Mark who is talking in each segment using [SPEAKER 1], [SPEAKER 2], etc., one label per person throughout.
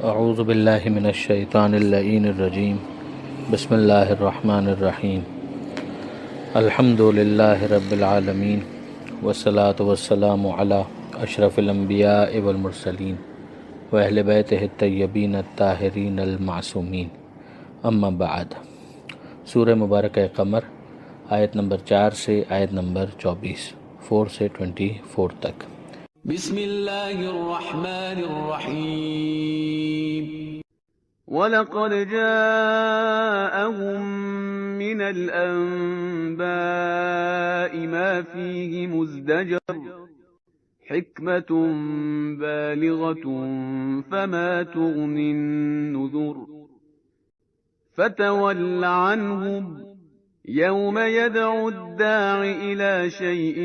[SPEAKER 1] اعوذ باللہ من الشیطان اللعین الرجیم بسم اللہ الرحمن الرحیم الحمد للہ رب العالمین والصلاة والسلام علی اشرف الانبیاء والمرسلین واہل بیتہ الطیبین الطاہرین المعصومین اما بعد۔ سورہ مبارکہ قمر آیت نمبر 4 سے آیت نمبر 24، 4 سے 24 تک۔
[SPEAKER 2] بسم اللہ الرحمن الرحیم۔ وَلَقَدْ جَاءَهُم مِّنَ الْأَنبَاءِ مَا فِيهِ مُزْدَجَرٌ حِكْمَةٌ بَالِغَةٌ فَمَا تُغْنِ النُّذُرُ فَتَوَلَّ عَنْهُمْ يَوْمَ يَدْعُ الدَّاعِ إِلَى شَيْءٍ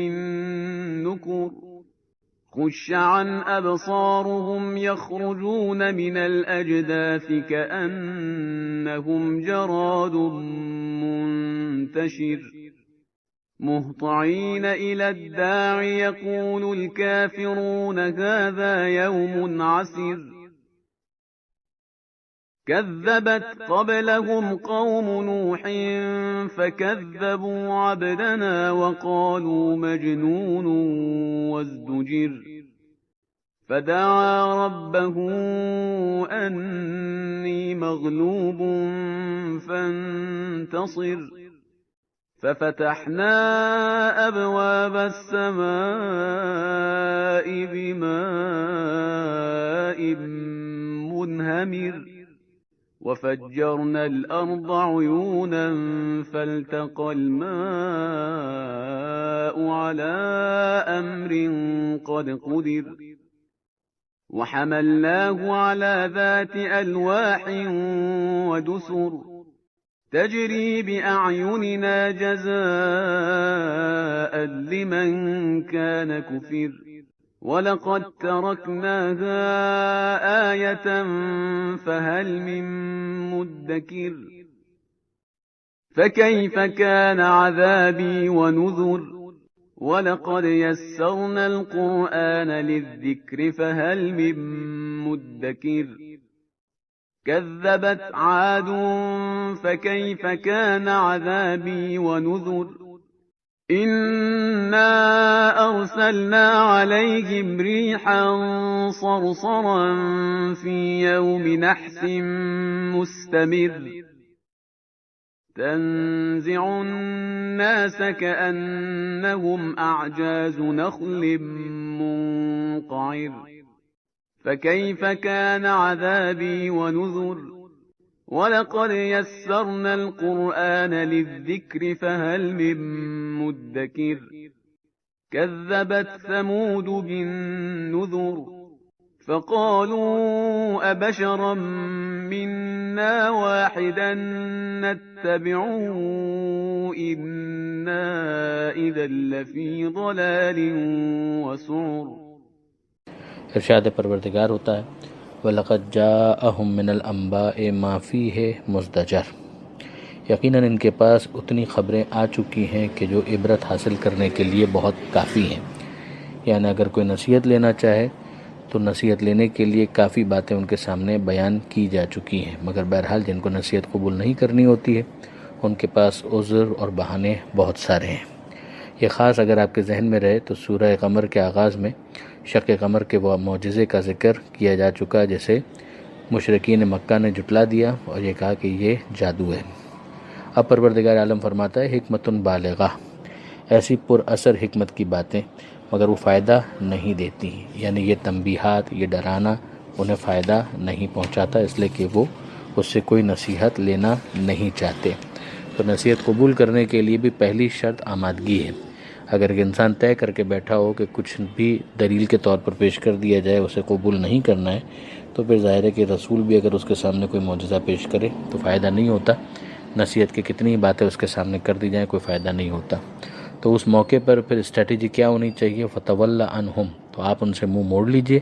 [SPEAKER 2] نُكُرٍ خُشَّ عَنْ أَبْصَارُهُمْ يَخْرُجُونَ مِنَ الْأَجْدَاثِ كَأَنَّهُمْ جَرَادٌ مُنْتَشِرٌ مُهْطِعِينَ إِلَى الدَّاعِ يَقُولُ الْكَافِرُونَ هَذَا يَوْمٌ عَسِرٌ كَذَّبَتْ قَبْلَهُمْ قَوْمُ نُوحٍ فَكَذَّبُوا عَبْدَنَا وَقَالُوا مَجْنُونٌ وَازْدُجِرَ فَدَعَا رَبَّهُ أَنِّي مَغْلُوبٌ فَانتَصِرْ فَفَتَحْنَا أَبْوَابَ السَّمَاءِ بِمَاءٍ مُنْهَمِرٍ وَفَجَّرْنَا الْأَرْضَ عُيُونًا فَالْتَقَى الْمَاءُ عَلَى أَمْرٍ قَدْ قُدِرَ وَحَمَلْنَاهُ عَلَى ذَاتِ أَلْوَاحٍ وَدُسُرٍ تَجْرِي بِأَعْيُنِنَا جَزَاءً لِمَنْ كَانَ كُفِرَ وَلَقَدْ تَرَكْنَاهَا آيَةً فَهَلْ مِن مُّدَّكِرٍ فَكَيْفَ كَانَ عَذَابِي وَنُذُرِ وَلَقَدْ يَسَّرْنَا الْقُرْآنَ لِلذِّكْرِ فَهَلْ مِن مُّدَّكِرٍ كَذَّبَتْ عَادٌ فَكَيْفَ كَانَ عَذَابِي وَنُذُرِ إِنَّا أَرْسَلْنَا عَلَيْهِمْ رِيحًا صَرْصَرًا فِي يَوْمِ نَحْسٍ مُسْتَمِرٍّ تَنزِعُ النَّاسَ كَأَنَّهُمْ أَعْجَازُ نَخْلٍ مُنقَعِرٍ فَكَيْفَ كَانَ عَذَابِي وَنُذُرِ وَلَقَدْ يَسَّرْنَا الْقُرْآنَ لِلذِّكْرِ فَهَلْ مِن مُّدَّكِرٍ كَذَّبَتْ ثَمُودُ بِالنُّذُرِ فَقَالُوا أَبَشَرًا مِّنَّا وَاحِدًا نَّتَّبِعُهُ إِنَّا إِذًا لَّفِي ضَلَالٍ وَسُعُرٍ۔
[SPEAKER 1] ارشاد پروردگار ہوتا ہے وَلَقَدْ جَاءَهُم مِّنَ الْأَنبَاءِ مَا فِيهِ مُزْدَجَرٌ، یقیناً ان کے پاس اتنی خبریں آ چکی ہیں کہ جو عبرت حاصل کرنے کے لیے بہت کافی ہیں۔ یعنی اگر کوئی نصیحت لینا چاہے تو نصیحت لینے کے لیے کافی باتیں ان کے سامنے بیان کی جا چکی ہیں، مگر بہرحال جن کو نصیحت قبول نہیں کرنی ہوتی ہے ان کے پاس عذر اور بہانے بہت سارے ہیں۔ یہ خاص اگر آپ کے ذہن میں رہے تو سورہ قمر کے آغاز میں شق قمر کے وہ معجزے کا ذکر کیا جا چکا، جیسے مشرکین مکہ نے جھٹلا دیا اور یہ کہا کہ یہ جادو ہے۔ اب پروردگار عالم فرماتا ہے حکمت بالغہ، ایسی پر اثر حکمت کی باتیں مگر وہ فائدہ نہیں دیتی، یعنی یہ تنبیہات، یہ ڈرانا انہیں فائدہ نہیں پہنچاتا، اس لیے کہ وہ اس سے کوئی نصیحت لینا نہیں چاہتے۔ تو نصیحت قبول کرنے کے لیے بھی پہلی شرط آمادگی ہے۔ اگر ایک انسان طے کر کے بیٹھا ہو کہ کچھ بھی دلیل کے طور پر پیش کر دیا جائے اسے قبول نہیں کرنا ہے، تو پھر ظاہر ہے کہ رسول بھی اگر اس کے سامنے کوئی معجزہ پیش کرے تو فائدہ نہیں ہوتا، نصیحت کی کتنی باتیں اس کے سامنے کر دی جائیں کوئی فائدہ نہیں ہوتا۔ تو اس موقع پر پھر اسٹریٹجی کیا ہونی چاہیے؟ فَتَوَلَّ عَنْهُمْ، تو آپ ان سے منہ موڑ لیجئے،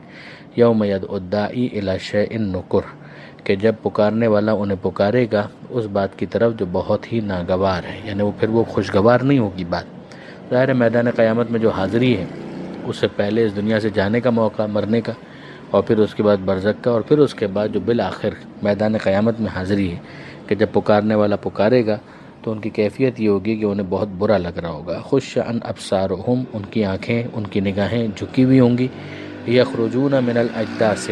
[SPEAKER 1] یوم یدعو الداعی الی شیء نکر، کہ جب پکارنے والا انہیں پکارے گا اس بات کی طرف جو بہت ہی ناگوار ہے، یعنی وہ پھر وہ خوشگوار نہیں ہوگی بات۔ ظاہر ہے میدان قیامت میں جو حاضری ہے اس سے پہلے اس دنیا سے جانے کا موقع، مرنے کا، اور پھر اس کے بعد برزخ کا، اور پھر اس کے بعد جو بالآخر میدان قیامت میں حاضری ہے کہ جب پکارنے والا پکارے گا تو ان کی کیفیت یہ ہوگی کہ انہیں بہت برا لگ رہا ہوگا۔ خش ان ابصارہم، ان کی آنکھیں، ان کی نگاہیں جھکی ہوئی ہوں گی، یخرجون من الاجداث،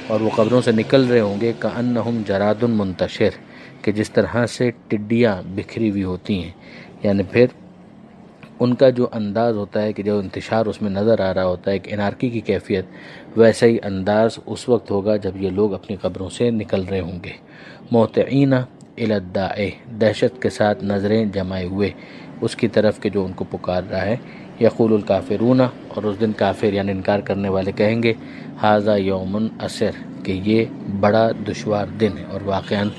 [SPEAKER 1] اور وہ قبروں سے نکل رہے ہوں گے، کأنہم جراد منتشر، کہ جس طرح سے ٹڈیاں بکھری ہوئی ہوتی ہیں، یعنی پھر ان کا جو انداز ہوتا ہے کہ جو انتشار اس میں نظر آ رہا ہوتا ہے، ایک انارکی کی کیفیت، ویسا ہی انداز اس وقت ہوگا جب یہ لوگ اپنی قبروں سے نکل رہے ہوں گے۔ مہطعین الی الداع، دہشت کے ساتھ نظریں جمائے ہوئے اس کی طرف کہ جو ان کو پکار رہا ہے۔ یقول الکافرون، اور اس دن کافر یعنی انکار کرنے والے کہیں گے، ھذا یوم عسر، کہ یہ بڑا دشوار دن ہے، اور واقعاً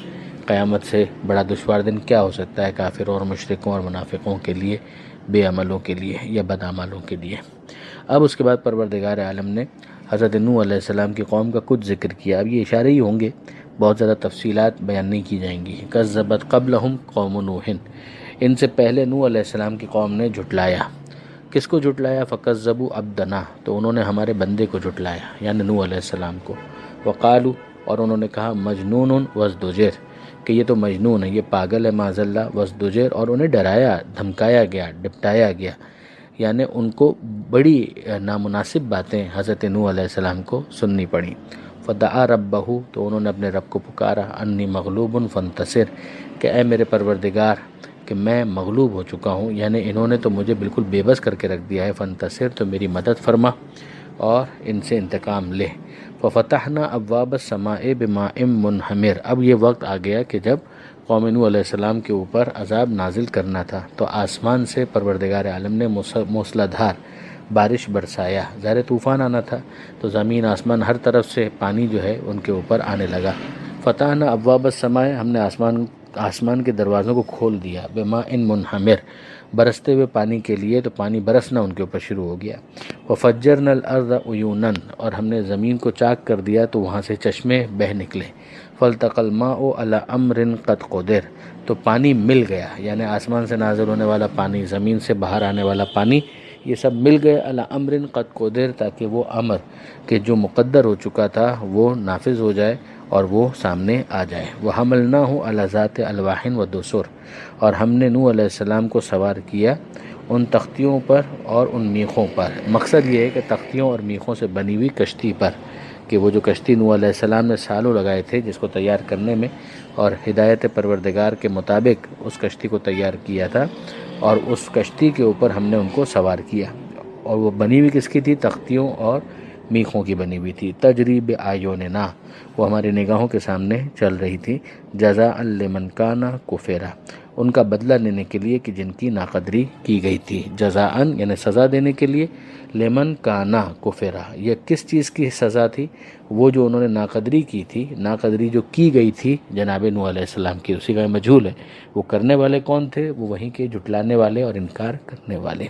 [SPEAKER 1] قیامت سے بڑا دشوار دن کیا ہو سکتا ہے کافروں اور مشرکوں اور منافقوں کے لیے، بے عملوں کے لیے یا بدعمالوں کے لیے۔ اب اس کے بعد پروردگار عالم نے حضرت نوح علیہ السلام کی قوم کا کچھ ذکر کیا۔ اب یہ اشارے ہی ہوں گے، بہت زیادہ تفصیلات بیان نہیں کی جائیں گی۔ کذبت قبلہم قوم نوح، ان سے پہلے نوح علیہ السلام کی قوم نے جھٹلایا۔ کس کو جھٹلایا؟ فکذبوا عبدنا، تو انہوں نے ہمارے بندے کو جھٹلایا یعنی نوح علیہ السلام کو۔ وقالوا، اور انہوں نے کہا، مجنون وازدجر، کہ یہ تو مجنون ہے، یہ پاگل ہے معاذ اللہ، وازدجر، اور انہیں ڈرایا، دھمکایا گیا، ڈپٹایا گیا، یعنی ان کو بڑی نامناسب باتیں حضرت نوح علیہ السلام کو سننی پڑیں۔ فدعا ربہ، تو انہوں نے اپنے رب کو پکارا، انی مغلوب فانتصر، کہ اے میرے پروردگار کہ میں مغلوب ہو چکا ہوں، یعنی انہوں نے تو مجھے بالکل بے بس کر کے رکھ دیا ہے، فانتصر، تو میری مدد فرما اور ان سے انتقام لے۔ ففتحنا ابواب السماء بماء منہمر، اب یہ وقت آ گیا کہ جب قوم نوح علیہ السلام کے اوپر عذاب نازل کرنا تھا، تو آسمان سے پروردگار عالم نے موسلادھار بارش برسایا۔ ظاہر طوفان آنا تھا تو زمین آسمان ہر طرف سے پانی جو ہے ان کے اوپر آنے لگا۔ فتحنا ابواب السماء، ہم نے آسمان کے دروازوں کو کھول دیا، بماء منہمر، برستے ہوئے پانی کے لیے، تو پانی برسنا ان کے اوپر شروع ہو گیا۔ وفجرنا الارض عیونا، اور ہم نے زمین کو چاک کر دیا تو وہاں سے چشمے بہہ نکلے۔ فالتقى الماء على امر قد قدر، تو پانی مل گیا، یعنی آسمان سے نازل ہونے والا پانی، زمین سے باہر آنے والا پانی، یہ سب مل گئے علی امر قد قدر، تاکہ وہ امر کہ جو مقدر ہو چکا تھا وہ نافذ ہو جائے اور وہ سامنے آ جائے۔ وحملناہ علی ذات الواح ودسر، اور ہم نے نوح علیہ السلام کو سوار کیا ان تختیوں پر اور ان میخوں پر۔ مقصد یہ ہے کہ تختیوں اور میخوں سے بنی ہوئی کشتی پر، کہ وہ جو کشتی نوح علیہ السلام نے سالوں لگائے تھے جس کو تیار کرنے میں، اور ہدایت پروردگار کے مطابق اس کشتی کو تیار کیا تھا، اور اس کشتی کے اوپر ہم نے ان کو سوار کیا، اور وہ بنی ہوئی کس کی تھی؟ تختیوں اور میخوں کی بنی ہوئی تھی۔ تجری بأعیننا، وہ ہماری نگاہوں کے سامنے چل رہی تھی۔ جزاء لمن کان کفر، ان کا بدلہ لینے کے لیے کہ جن کی ناقدری کی گئی تھی۔ جزاءً یعنی سزا دینے کے لیے، لمن کانا کفرا، یہ کس چیز کی سزا تھی؟ وہ جو انہوں نے ناقدری کی تھی، ناقدری جو کی گئی تھی جناب نوح علیہ السلام کی، اسی کا مجہول ہے وہ کرنے والے کون تھے، وہ وہیں کے جھٹلانے والے اور انکار کرنے والے۔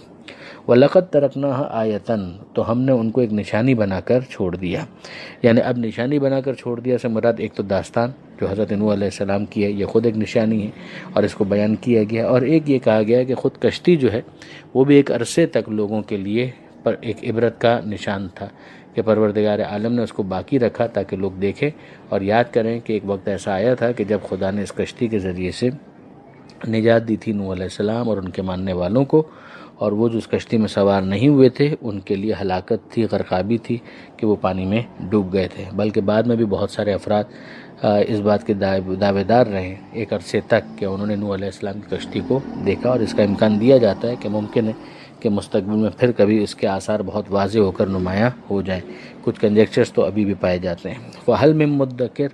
[SPEAKER 1] وَلَقَدْ تَرَكْنَاهَا آیَةً، تو ہم نے ان کو ایک نشانی بنا کر چھوڑ دیا، یعنی اب نشانی بنا کر چھوڑ دیا سے مراد ایک تو داستان جو حضرت نوح علیہ السلام کی ہے، یہ خود ایک نشانی ہے اور اس کو بیان کیا گیا، اور ایک یہ کہا گیا کہ خود کشتی جو ہے وہ بھی ایک عرصے تک لوگوں کے لیے پر ایک عبرت کا نشان تھا، کہ پروردگار عالم نے اس کو باقی رکھا تاکہ لوگ دیکھیں اور یاد کریں کہ ایک وقت ایسا آیا تھا کہ جب خدا نے اس کشتی کے ذریعے سے نجات دی تھی نوح علیہ السلام اور ان کے ماننے والوں کو، اور وہ جو اس کشتی میں سوار نہیں ہوئے تھے ان کے لیے ہلاکت تھی، غرقابی تھی کہ وہ پانی میں ڈوب گئے تھے۔ بلکہ بعد میں بھی بہت سارے افراد اس بات کے دعوے دار رہے ایک عرصے تک کہ انہوں نے نوح علیہ السلام کی کشتی کو دیکھا، اور اس کا امکان دیا جاتا ہے کہ ممکن ہے کہ مستقبل میں پھر کبھی اس کے آثار بہت واضح ہو کر نمایاں ہو جائیں۔ کچھ کنجیکچرز تو ابھی بھی پائے جاتے ہیں۔ فَهَلْ مِن مُدَّكِرٍ،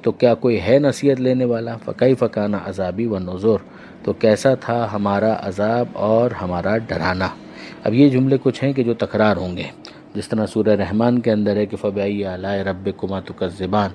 [SPEAKER 1] تو کیا کوئی ہے نصیحت لینے والا؟ فَكَيْفَ كَانَ عَذَابِي وَنُذُرِ، تو کیسا تھا ہمارا عذاب اور ہمارا ڈرانا۔ اب یہ جملے کچھ ہیں کہ جو تکرار ہوں گے، جس طرح سورہ رحمان کے اندر ہے کہ فَبِأَيِّ آلَاءِ رَبِّكُمَا تُكَذِّبَانِ،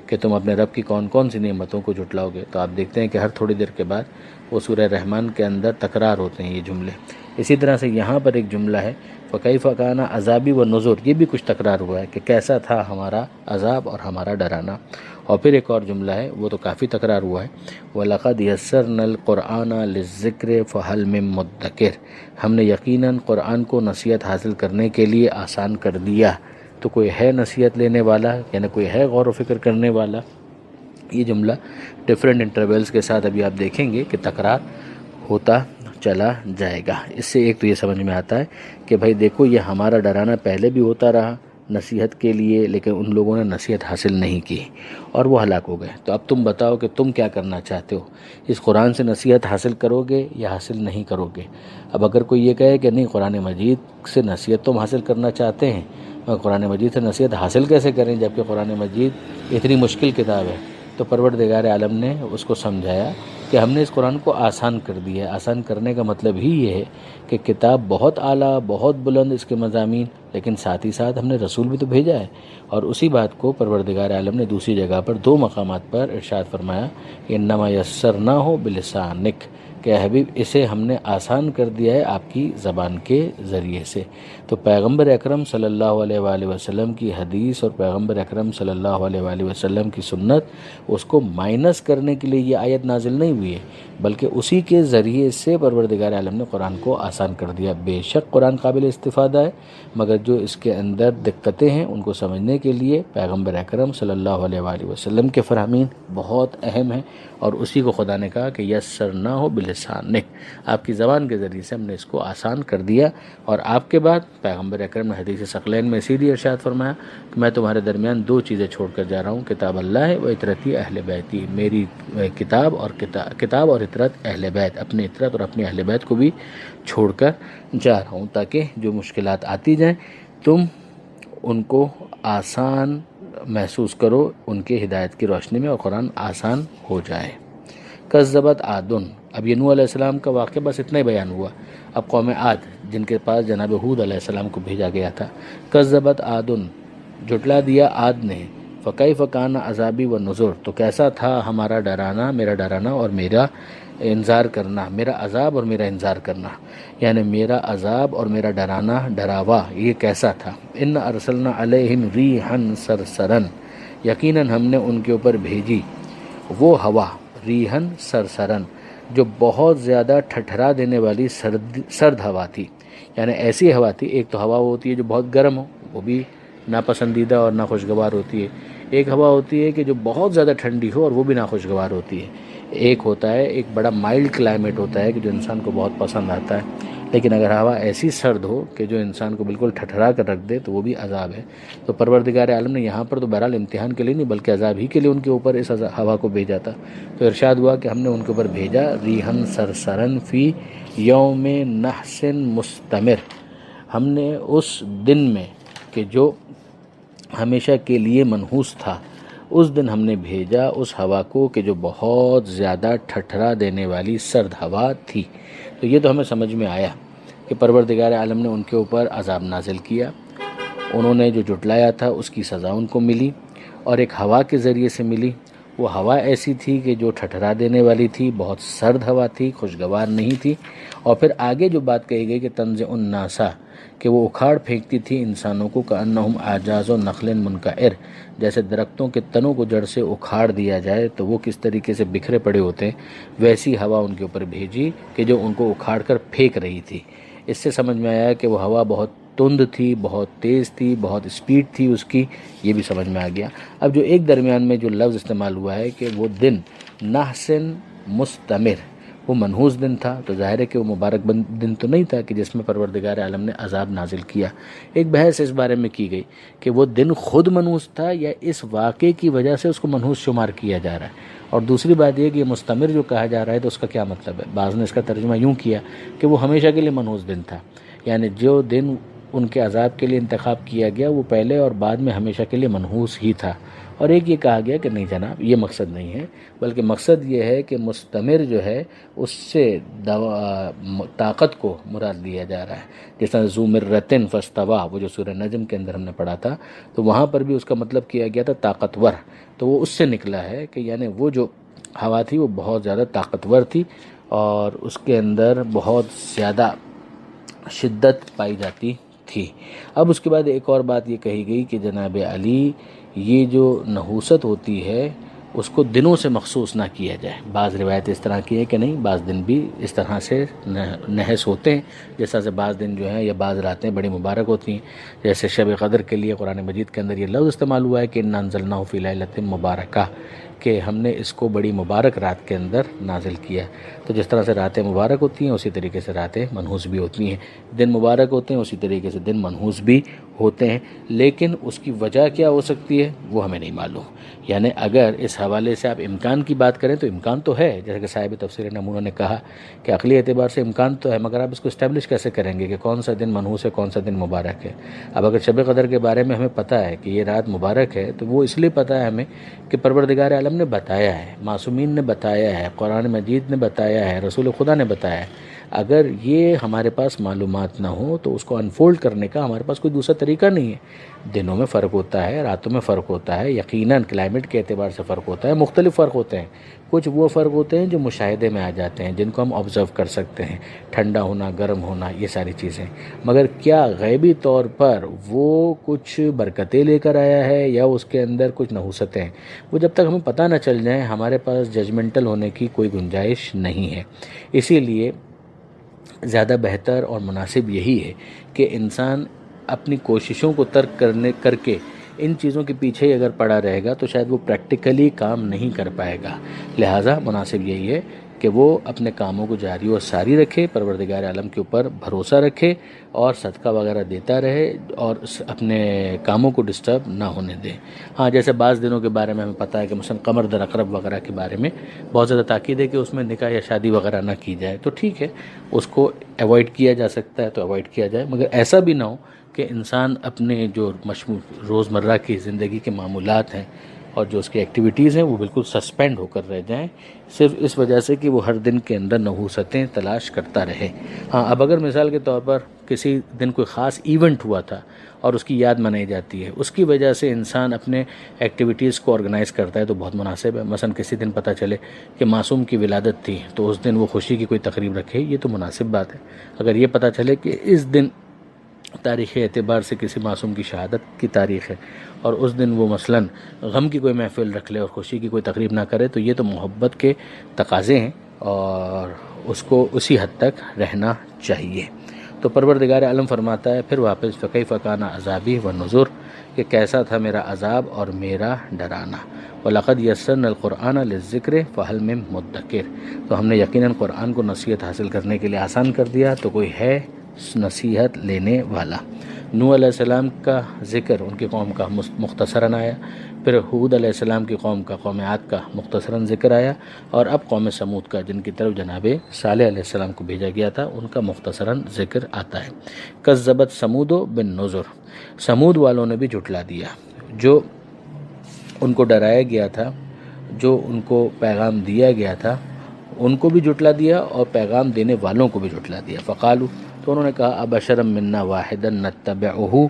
[SPEAKER 1] کہ تم اپنے رب کی کون کون سی نعمتوں کو جھٹلاؤ گے۔ تو آپ دیکھتے ہیں کہ ہر تھوڑی دیر کے بعد وہ سورہ رحمان کے اندر تکرار ہوتے ہیں یہ جملے۔ اسی طرح سے یہاں پر ایک جملہ ہے فَكَيْفَ كَانَ عَذَابِي وَنُذُرِ، یہ بھی کچھ تکرار ہوا ہے کہ کیسا تھا ہمارا عذاب اور ہمارا ڈرانا۔ اور پھر ایک اور جملہ ہے وہ تو کافی تکرار ہوا ہے، وَلَقَدْ يَسَّرْنَا الْقُرْآنَ لِلذِّكْرِ فَهَلْ مِن مُدَّكِرٍ، ہم نے یقیناً قرآن کو نصیحت حاصل کرنے کے لیے آسان کر دیا، تو کوئی ہے نصیحت لینے والا، یعنی کوئی ہے غور و فکر کرنے والا؟ یہ جملہ ڈیفرنٹ انٹرولز کے ساتھ ابھی آپ دیکھیں گے کہ تکرار ہوتا چلا جائے گا۔ اس سے ایک تو یہ سمجھ میں آتا ہے کہ بھائی دیکھو یہ ہمارا ڈرانا پہلے بھی ہوتا رہا نصیحت کے لیے، لیکن ان لوگوں نے نصیحت حاصل نہیں کی اور وہ ہلاک ہو گئے۔ تو اب تم بتاؤ کہ تم کیا کرنا چاہتے ہو، اس قرآن سے نصیحت حاصل کرو گے یا حاصل نہیں کرو گے؟ اب اگر کوئی یہ کہے کہ نہیں قرآن مجید سے نصیحت تم حاصل کرنا چاہتے ہیں، قرآن مجید سے نصیحت حاصل کیسے کریں جبکہ قرآن مجید اتنی مشکل کتاب ہے؟ تو پروردگار عالم نے اس کو سمجھایا کہ ہم نے اس قرآن کو آسان کر دیا ہے۔ آسان کرنے کا مطلب ہی یہ ہے کہ کتاب بہت اعلیٰ، بہت بلند اس کے مضامین، لیکن ساتھ ہی ساتھ ہم نے رسول بھی تو بھیجا ہے۔ اور اسی بات کو پروردگار عالم نے دوسری جگہ پر 2 مقامات پر ارشاد فرمایا کہ انما یسرناہ بلسانک، کہ حبیب اسے ہم نے آسان کر دیا ہے آپ کی زبان کے ذریعے سے۔ تو پیغمبر اکرم صلی اللہ علیہ وآلہ وسلم کی حدیث اور پیغمبر اکرم صلی اللہ علیہ وآلہ وسلم کی سنت، اس کو مائنس کرنے کے لیے یہ آیت نازل نہیں ہوئی ہے، بلکہ اسی کے ذریعے سے پروردگار عالم نے قرآن کو آسان کر دیا۔ بے شک قرآن قابل استفادہ ہے، مگر جو اس کے اندر دقتیں ہیں ان کو سمجھنے کے لیے پیغمبر اکرم صلی اللہ علیہ وآلہ وسلم کے فرامین بہت اہم ہیں، اور اسی کو خدا نے کہا کہ یسرناہ بلسانک، آپ کی زبان کے ذریعے سے ہم نے اس کو آسان کر دیا۔ اور آپ کے بعد پیغمبر اکرم نے حدیث ثقلین میں سیدھی ارشاد فرمایا کہ میں تمہارے درمیان 2 چیزیں چھوڑ کر جا رہا ہوں، کتاب اللہ و اطرتی اہل بیتی، میری کتاب اور اطرت اہل بیت، اپنی اطرت اور اپنی اہل بیت کو بھی چھوڑ کر جا رہا ہوں، تاکہ جو مشکلات آتی جائیں تم ان کو آسان محسوس کرو ان کے ہدایت کی روشنی میں، اور قرآن آسان ہو جائے۔ کذبت عادن، اب یہ نوح علیہ السلام کا واقعہ بس اتنا ہی بیان ہوا۔ اب قوم عاد جن کے پاس جناب ہود علیہ السلام کو بھیجا گیا تھا، کذبت عادن، جھٹلا دیا عاد نے، فکیف کان عذابی و نذر، تو کیسا تھا ہمارا ڈرانا، میرا ڈرانا اور میرا انذار کرنا، میرا عذاب اور میرا انذار کرنا، یعنی میرا عذاب اور میرا ڈرانا، ڈراوا یہ کیسا تھا۔ ان ارسلنا علیہم ریحا صرصرا، یقیناً ہم نے ان کے اوپر بھیجی وہ ہوا، ریحن سرسرن، جو بہت زیادہ ٹھٹھرا دینے والی سرد ہوا تھی، یعنی ایسی ہوا تھی۔ ایک تو ہوا ہوتی ہے جو بہت گرم ہو، وہ بھی ناپسندیدہ اور ناخوشگوار ہوتی ہے۔ ایک ہوا ہوتی ہے کہ جو بہت زیادہ ٹھنڈی ہو اور وہ بھی ناخوشگوار ہوتی ہے۔ ایک ہوتا ہے ایک بڑا مائلڈ کلائمیٹ ہوتا ہے کہ جو انسان کو بہت پسند آتا ہے، لیکن اگر ہوا ایسی سرد ہو کہ جو انسان کو بالکل ٹھٹھرا کر رکھ دے تو وہ بھی عذاب ہے۔ تو پروردگار عالم نے یہاں پر تو بہرحال امتحان کے لیے نہیں بلکہ عذاب ہی کے لیے ان کے اوپر اس ہوا کو بھیجا تھا۔ تو ارشاد ہوا کہ ہم نے ان کے اوپر بھیجا ریحن سرسرن فی یوم نحس مستمر، ہم نے اس دن میں کہ جو ہمیشہ کے لیے منحوس تھا، اس دن ہم نے بھیجا اس ہوا کو کہ جو بہت زیادہ ٹھٹھرا دینے والی سرد ہوا تھی۔ تو یہ تو ہمیں سمجھ میں آیا کہ پروردگار عالم نے ان کے اوپر عذاب نازل کیا، انہوں نے جو جھٹلایا تھا اس کی سزا ان کو ملی، اور ایک ہوا کے ذریعے سے ملی۔ وہ ہوا ایسی تھی کہ جو ٹھٹھرا دینے والی تھی، بہت سرد ہوا تھی، خوشگوار نہیں تھی۔ اور پھر آگے جو بات کہی گئی کہ تنزع الناس، کہ وہ اکھاڑ پھینکتی تھی انسانوں کو، کأنہم اعجاز نخل منقعر، جیسے درختوں کے تنوں کو جڑ سے اکھاڑ دیا جائے تو وہ کس طریقے سے بکھرے پڑے ہوتے ہیں، ویسی ہوا ان کے اوپر بھیجی کہ جو ان کو اکھاڑ کر پھینک رہی تھی۔ اس سے سمجھ میں آیا کہ وہ ہوا بہت تند تھی، بہت تیز تھی، بہت اسپیڈ تھی اس کی، یہ بھی سمجھ میں آ گیا۔ اب جو ایک درمیان میں جو لفظ استعمال ہوا ہے کہ وہ دن نحسن مستمر، وہ منحوس دن تھا، تو ظاہر ہے کہ وہ مبارک دن تو نہیں تھا کہ جس میں پروردگار عالم نے عذاب نازل کیا۔ ایک بحث اس بارے میں کی گئی کہ وہ دن خود منحوس تھا یا اس واقعے کی وجہ سے اس کو منحوس شمار کیا جا رہا ہے، اور دوسری بات یہ کہ یہ مستمر جو کہا جا رہا ہے تو اس کا کیا مطلب ہے۔ بعض نے اس کا ترجمہ یوں کیا کہ وہ ہمیشہ کے لیے منحوس دن تھا، یعنی جو دن ان کے عذاب کے لیے انتخاب کیا گیا وہ پہلے اور بعد میں ہمیشہ کے لیے منحوس ہی تھا۔ اور ایک یہ کہا گیا کہ نہیں جناب، یہ مقصد نہیں ہے، بلکہ مقصد یہ ہے کہ مستمر جو ہے اس سے طاقت کو مراد لیا جا رہا ہے۔ جس طرح ذو مرۃ فاستویٰ، وہ جو سورہ نجم کے اندر ہم نے پڑھا تھا، تو وہاں پر بھی اس کا مطلب کیا گیا تھا طاقتور، تو وہ اس سے نکلا ہے کہ یعنی وہ جو ہوا تھی وہ بہت زیادہ طاقتور تھی اور اس کے اندر بہت زیادہ شدت پائی جاتی تھی۔ اب اس کے بعد ایک اور بات یہ کہی گئی کہ جناب علی، یہ جو نحوست ہوتی ہے اس کو دنوں سے مخصوص نہ کیا جائے۔ بعض روایت اس طرح کی ہے کہ نہیں، بعض دن بھی اس طرح سے نحس ہوتے ہیں، جس طرح سے بعض دن جو ہیں یا بعض راتیں بڑی مبارک ہوتی ہیں، جیسے شب قدر کے لیے قرآن مجید کے اندر یہ لفظ استعمال ہوا ہے کہ انا انزلناہ فی لیلۃ مبارکہ، کہ ہم نے اس کو بڑی مبارک رات کے اندر نازل کیا۔ تو جس طرح سے راتیں مبارک ہوتی ہیں اسی طریقے سے راتیں منحوس بھی ہوتی ہیں، دن مبارک ہوتے ہیں اسی طریقے سے دن منحوس بھی ہوتے ہیں، لیکن اس کی وجہ کیا ہو سکتی ہے وہ ہمیں نہیں معلوم۔ یعنی اگر اس حوالے سے آپ امکان کی بات کریں تو امکان تو ہے، جیسے کہ صاحب تفسیر نمونہ نے کہا کہ عقلی اعتبار سے امکان تو ہے، مگر آپ اس کو اسٹیبلش کیسے کریں گے کہ کون سا دن منحوس ہے کون سا دن مبارک ہے؟ اب اگر شب قدر کے بارے میں ہمیں پتہ ہے کہ یہ رات مبارک ہے تو وہ اس لیے پتہ ہے ہمیں کہ پروردگار عالم نے بتایا ہے، معصومین نے بتایا ہے، قرآن مجید نے بتایا ہے، رسول خدا نے بتایا ہے۔ اگر یہ ہمارے پاس معلومات نہ ہو تو اس کو انفولڈ کرنے کا ہمارے پاس کوئی دوسرا طریقہ نہیں ہے۔ دنوں میں فرق ہوتا ہے، راتوں میں فرق ہوتا ہے، یقیناً کلائمیٹ کے اعتبار سے فرق ہوتا ہے، مختلف فرق ہوتے ہیں۔ کچھ وہ فرق ہوتے ہیں جو مشاہدے میں آ جاتے ہیں، جن کو ہم آبزرو کر سکتے ہیں، ٹھنڈا ہونا، گرم ہونا، یہ ساری چیزیں۔ مگر کیا غیبی طور پر وہ کچھ برکتیں لے کر آیا ہے یا اس کے اندر کچھ نحوستیں ہیں، وہ جب تک ہمیں پتہ نہ چل جائیں ہمارے پاس ججمنٹل ہونے کی کوئی گنجائش نہیں ہے۔ اسی لیے زیادہ بہتر اور مناسب یہی ہے کہ انسان اپنی کوششوں کو ترک کر کے ان چیزوں کے پیچھے ہی اگر پڑا رہے گا تو شاید وہ پریکٹیکلی کام نہیں کر پائے گا۔ لہٰذا مناسب یہی ہے کہ وہ اپنے کاموں کو جاری و ساری رکھے، پروردگار عالم کے اوپر بھروسہ رکھے اور صدقہ وغیرہ دیتا رہے اور اپنے کاموں کو ڈسٹرب نہ ہونے دے۔ ہاں، جیسے بعض دنوں کے بارے میں ہمیں پتہ ہے کہ مثلا قمر در عقرب وغیرہ کے بارے میں بہت زیادہ تاکید ہے کہ اس میں نکاح یا شادی وغیرہ نہ کی جائے، تو ٹھیک ہے، اس کو ایوائڈ کیا جا سکتا ہے تو ایوائڈ کیا جائے، مگر ایسا بھی نہ ہو کہ انسان اپنے جو روزمرہ کی زندگی کے معمولات ہیں اور جو اس کی ایکٹیویٹیز ہیں وہ بالکل سسپینڈ ہو کر رہ جائیں، صرف اس وجہ سے کہ وہ ہر دن کے اندر نحوستیں تلاش کرتا رہے۔ ہاں، اب اگر مثال کے طور پر کسی دن کوئی خاص ایونٹ ہوا تھا اور اس کی یاد منائی جاتی ہے، اس کی وجہ سے انسان اپنے ایکٹیویٹیز کو آرگنائز کرتا ہے تو بہت مناسب ہے۔ مثلا کسی دن پتہ چلے کہ معصوم کی ولادت تھی تو اس دن وہ خوشی کی کوئی تقریب رکھے، یہ تو مناسب بات ہے۔ اگر یہ پتہ چلے کہ اس دن تاریخی اعتبار سے کسی معصوم کی شہادت کی تاریخ ہے اور اس دن وہ مثلا غم کی کوئی محفل رکھ لے اور خوشی کی کوئی تقریب نہ کرے، تو یہ تو محبت کے تقاضے ہیں اور اس کو اسی حد تک رہنا چاہیے۔ تو پروردگار عالم فرماتا ہے پھر واپس فَكَيْفَ كَانَ عَذَابِي وَالنُّذُرُ، کہ کیسا تھا میرا عذاب اور میرا ڈرانا۔ وَلَقَدْ يَسَّرْنَا الْقُرْآنَ لِلذِّكْرِ فَهَلْ مِن مُدَّكِرٍ، تو ہم نے یقیناً قرآن کو نصیحت حاصل کرنے کے لیے آسان کر دیا، تو کوئی ہے نصیحت لینے والا۔ نوح علیہ السلام کا ذکر ان کی قوم کا مختصراً آیا، پھر ہود علیہ السلام کی قوم کا، قوم عاد کا مختصراً ذکر آیا، اور اب قوم سمود کا جن کی طرف جناب صالح علیہ السلام کو بھیجا گیا تھا ان کا مختصراً ذکر آتا ہے۔ کذبت ثمود بالنذر، سمود والوں نے بھی جھٹلا دیا، جو ان کو ڈرایا گیا تھا، جو ان کو پیغام دیا گیا تھا ان کو بھی جھٹلا دیا اور پیغام دینے والوں کو بھی جھٹلا دیا۔ فقالو، تو انہوں نے کہا ابشرا منا واحدا نتبعہ،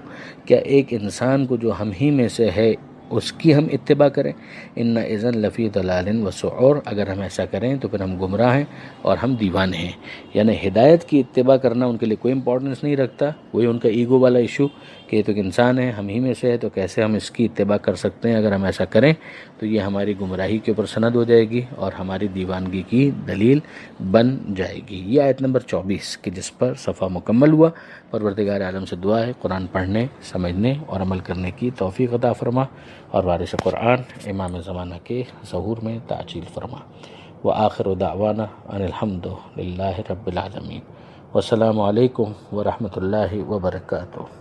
[SPEAKER 1] کیا ایک انسان کو جو ہم ہی میں سے ہے اس کی ہم اتباع کریں؟ ان اذن لفی ضلال وسعور، اگر ہم ایسا کریں تو پھر ہم گمراہ ہیں اور ہم دیوانے ہیں۔ یعنی ہدایت کی اتباع کرنا ان کے لیے کوئی امپورٹنس نہیں رکھتا، وہی ان کا ایگو والا ایشو کہ یہ تو ایک انسان ہے، ہم ہی میں سے ہے، تو کیسے ہم اس کی اتباع کر سکتے ہیں؟ اگر ہم ایسا کریں تو یہ ہماری گمراہی کے اوپر سند ہو جائے گی اور ہماری دیوانگی کی دلیل بن جائے گی۔ یہ آیت نمبر 24 کہ جس پر صفحہ مکمل ہوا۔ پروردگار عالم سے دعا ہے قرآن پڑھنے، سمجھنے اور عمل کرنے کی توفیق عطا فرما، اور وارث قرآن امام زمانہ کے ظہور میں تعجیل فرما۔ وآخر دعوانا ان الحمد للہ رب العالمین۔ والسلام علیکم ورحمۃ اللہ وبرکاتہ۔